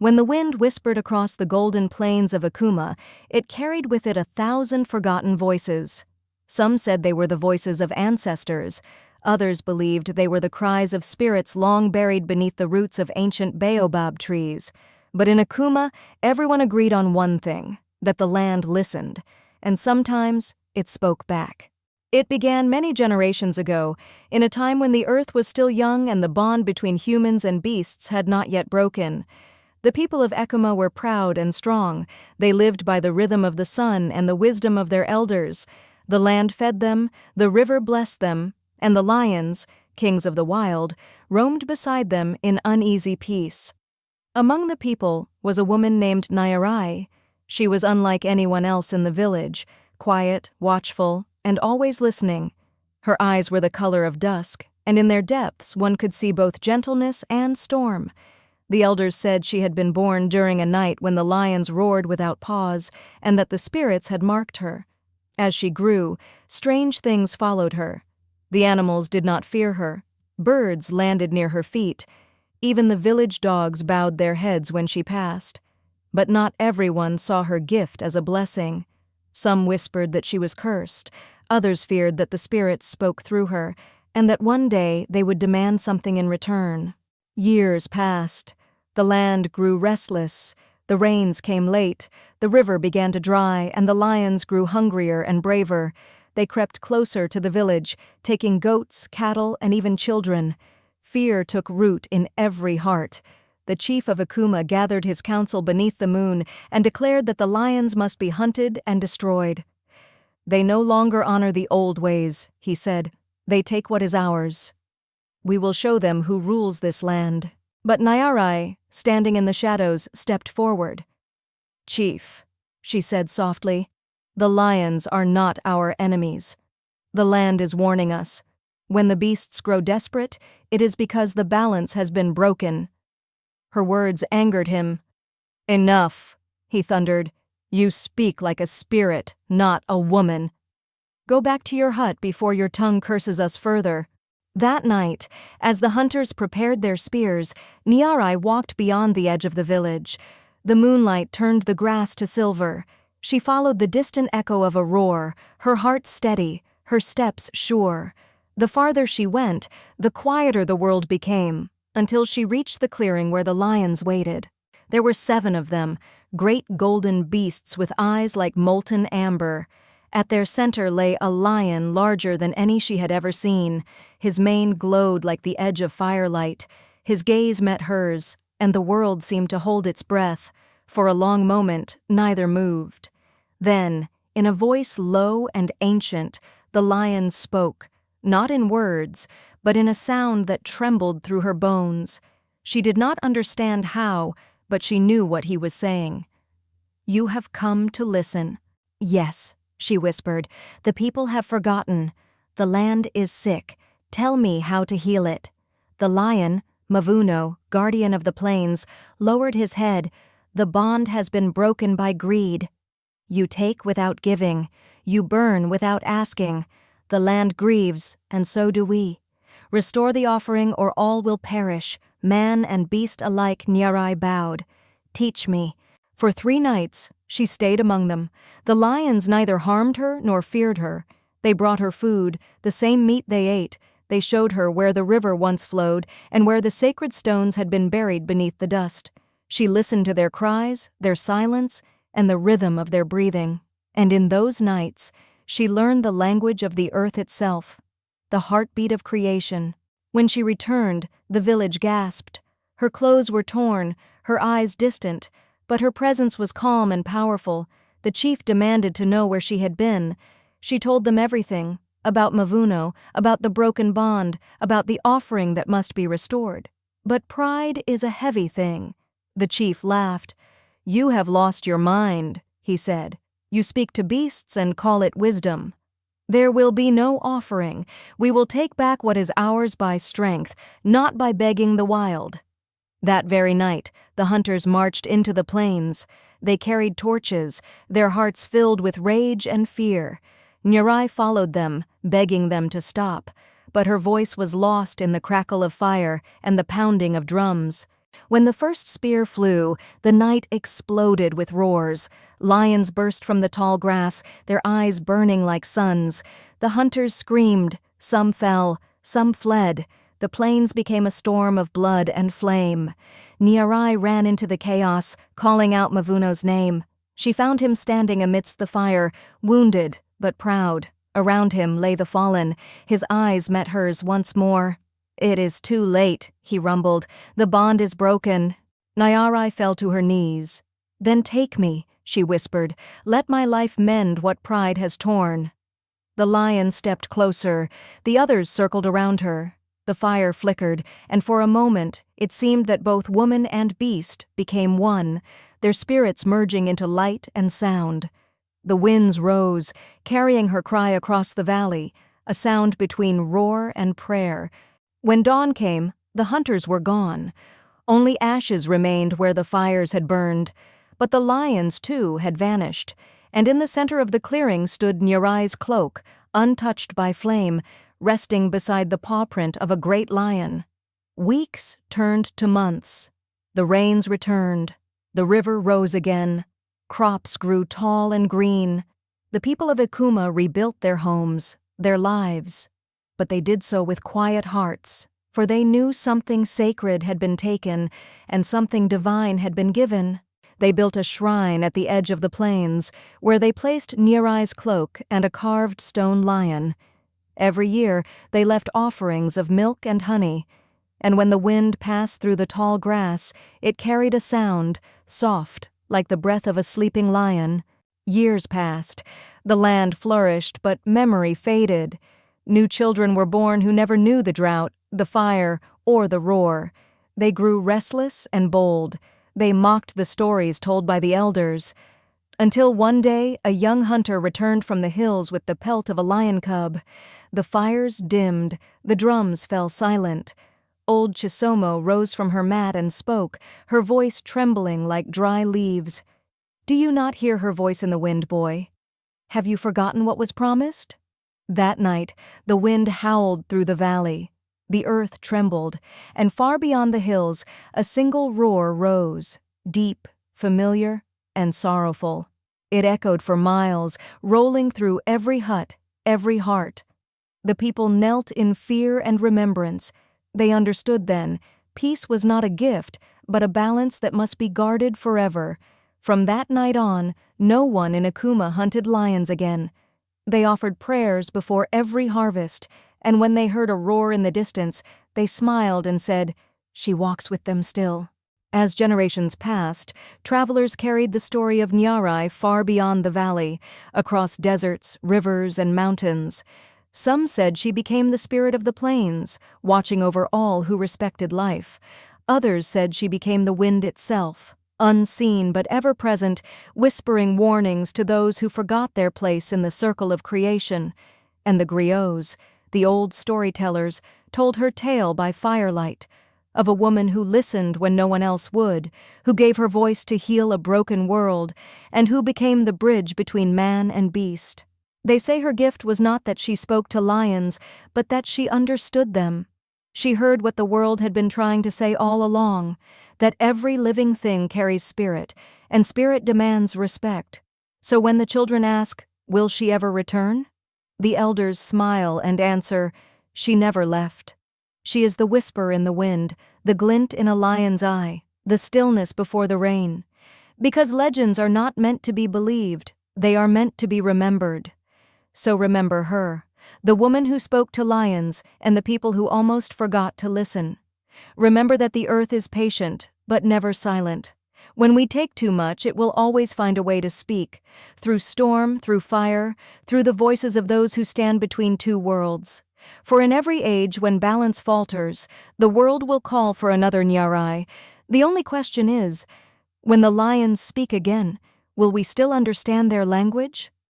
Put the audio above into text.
When the wind whispered across the golden plains of Ekuma, it carried with it 1,000 forgotten voices. Some said they were the voices of ancestors. Others believed they were the cries of spirits long buried beneath the roots of ancient baobab trees. But in Ekuma, everyone agreed on one thing, that the land listened, and sometimes it spoke back. It began many generations ago, in a time when the earth was still young and the bond between humans and beasts had not yet broken. The people of Ekuma were proud and strong. They lived by the rhythm of the sun and the wisdom of their elders. The land fed them, the river blessed them, and the lions, kings of the wild, roamed beside them in uneasy peace. Among the people was a woman named Nyarai. She was unlike anyone else in the village, quiet, watchful, and always listening. Her eyes were the color of dusk, and in their depths one could see both gentleness and storm. The elders said she had been born during a night when the lions roared without pause, and that the spirits had marked her. As she grew, strange things followed her. The animals did not fear her. Birds landed near her feet. Even the village dogs bowed their heads when she passed. But not everyone saw her gift as a blessing. Some whispered that she was cursed. Others feared that the spirits spoke through her, and that one day they would demand something in return. Years passed. The land grew restless. The rains came late. The river began to dry, and the lions grew hungrier and braver. They crept closer to the village, taking goats, cattle, and even children. Fear took root in every heart. The chief of Ekuma gathered his council beneath the moon and declared that the lions must be hunted and destroyed. "They no longer honor the old ways," he said. "They take what is ours. We will show them who rules this land." But Nyarai, standing in the shadows, stepped forward. "Chief," she said softly, "the lions are not our enemies. The land is warning us. When the beasts grow desperate, it is because the balance has been broken." Her words angered him. "Enough," he thundered. "You speak like a spirit, not a woman. Go back to your hut before your tongue curses us further." That night, as the hunters prepared their spears, Nyarai walked beyond the edge of the village. The moonlight turned the grass to silver. She followed the distant echo of a roar, her heart steady, her steps sure. The farther she went, the quieter the world became, until she reached the clearing where the lions waited. There were 7 of them, great golden beasts with eyes like molten amber. At their center lay a lion larger than any she had ever seen. His mane glowed like the edge of firelight. His gaze met hers, and the world seemed to hold its breath. For a long moment, neither moved. Then, in a voice low and ancient, the lion spoke, not in words, but in a sound that trembled through her bones. She did not understand how, but she knew what he was saying. "You have come to listen." "Yes," she whispered, "the people have forgotten. The land is sick. Tell me how to heal it." The lion, Mavuno, guardian of the plains, lowered his head. "The bond has been broken by greed. You take without giving. You burn without asking. The land grieves, and so do we. Restore the offering or all will perish." Man and beast alike, Nyarai bowed. "Teach me." For 3 nights, she stayed among them. The lions neither harmed her nor feared her. They brought her food, the same meat they ate. They showed her where the river once flowed and where the sacred stones had been buried beneath the dust. She listened to their cries, their silence, and the rhythm of their breathing. And in those nights, she learned the language of the earth itself, the heartbeat of creation. When she returned, the village gasped. Her clothes were torn, her eyes distant, but her presence was calm and powerful. The chief demanded to know where she had been. She told them everything, about Mavuno, about the broken bond, about the offering that must be restored. But pride is a heavy thing. The chief laughed. "You have lost your mind," he said. "You speak to beasts and call it wisdom. There will be no offering. We will take back what is ours by strength, not by begging the wild." That very night, the hunters marched into the plains. They carried torches, their hearts filled with rage and fear. Nyarai followed them, begging them to stop, but her voice was lost in the crackle of fire and the pounding of drums. When the first spear flew, the night exploded with roars. Lions burst from the tall grass, their eyes burning like suns. The hunters screamed, some fell, some fled. The plains became a storm of blood and flame. Nyarai ran into the chaos, calling out Mavuno's name. She found him standing amidst the fire, wounded but proud. Around him lay the fallen. His eyes met hers once more. "It is too late," he rumbled. "The bond is broken." Nyarai fell to her knees. "Then take me," she whispered. "Let my life mend what pride has torn." The lion stepped closer. The others circled around her. The fire flickered, and for a moment it seemed that both woman and beast became one, their spirits merging into light and sound. The winds rose, carrying her cry across the valley, a sound between roar and prayer. When dawn came, the hunters were gone. Only ashes remained where the fires had burned. But the lions, too, had vanished, and in the center of the clearing stood Nyarai's cloak, untouched by flame, resting beside the paw print of a great lion. Weeks turned to months. The rains returned. The river rose again. Crops grew tall and green. The people of Ekuma rebuilt their homes, their lives. But they did so with quiet hearts, for they knew something sacred had been taken and something divine had been given. They built a shrine at the edge of the plains, where they placed Nyarai's cloak and a carved stone lion. Every year they left offerings of milk and honey, and when the wind passed through the tall grass, it carried a sound, soft, like the breath of a sleeping lion. Years passed. The land flourished, but memory faded. New children were born who never knew the drought, the fire, or the roar. They grew restless and bold. They mocked the stories told by the elders. Until one day, a young hunter returned from the hills with the pelt of a lion cub. The fires dimmed. The drums fell silent. Old Chisomo rose from her mat and spoke, her voice trembling like dry leaves. "Do you not hear her voice in the wind, boy? Have you forgotten what was promised?" That night, the wind howled through the valley. The earth trembled, and far beyond the hills, a single roar rose, deep, familiar, and sorrowful. It echoed for miles, rolling through every hut, every heart. The people knelt in fear and remembrance. They understood then, peace was not a gift, but a balance that must be guarded forever. From that night on, no one in Ekuma hunted lions again. They offered prayers before every harvest, and when they heard a roar in the distance, they smiled and said, "She walks with them still." As generations passed, travelers carried the story of Nyarai far beyond the valley, across deserts, rivers, and mountains. Some said she became the spirit of the plains, watching over all who respected life. Others said she became the wind itself, unseen but ever present, whispering warnings to those who forgot their place in the circle of creation. And the griots, the old storytellers, told her tale by firelight, of a woman who listened when no one else would, who gave her voice to heal a broken world, and who became the bridge between man and beast. They say her gift was not that she spoke to lions, but that she understood them. She heard what the world had been trying to say all along, that every living thing carries spirit, and spirit demands respect. So when the children ask, "Will she ever return?" the elders smile and answer, "She never left." She is the whisper in the wind, the glint in a lion's eye, the stillness before the rain. Because legends are not meant to be believed, they are meant to be remembered. So remember her, the woman who spoke to lions and the people who almost forgot to listen. Remember that the earth is patient, but never silent. When we take too much, it will always find a way to speak, through storm, through fire, through the voices of those who stand between two worlds. For in every age when balance falters, the world will call for another Nyarai. The only question is, when the lions speak again, will we still understand their language?